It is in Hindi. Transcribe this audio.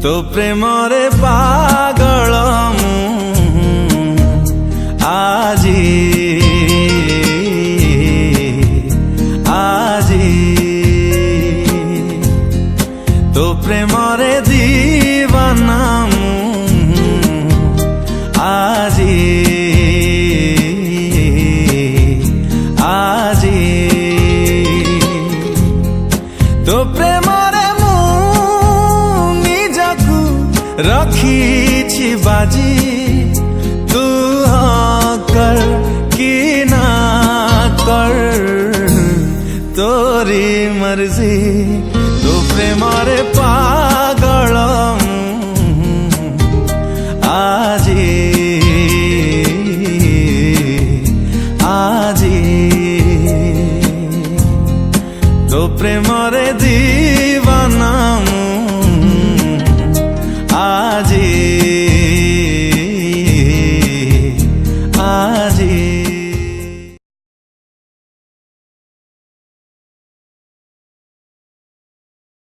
तो प्रेमरे पागल मु आजी आजी तो प्रेमरे दीवाना मु आजी आजी तो प्रेमरे मु निजकु रखी बाजी तू हाँ कर कि ना कर तोरी मर्जी।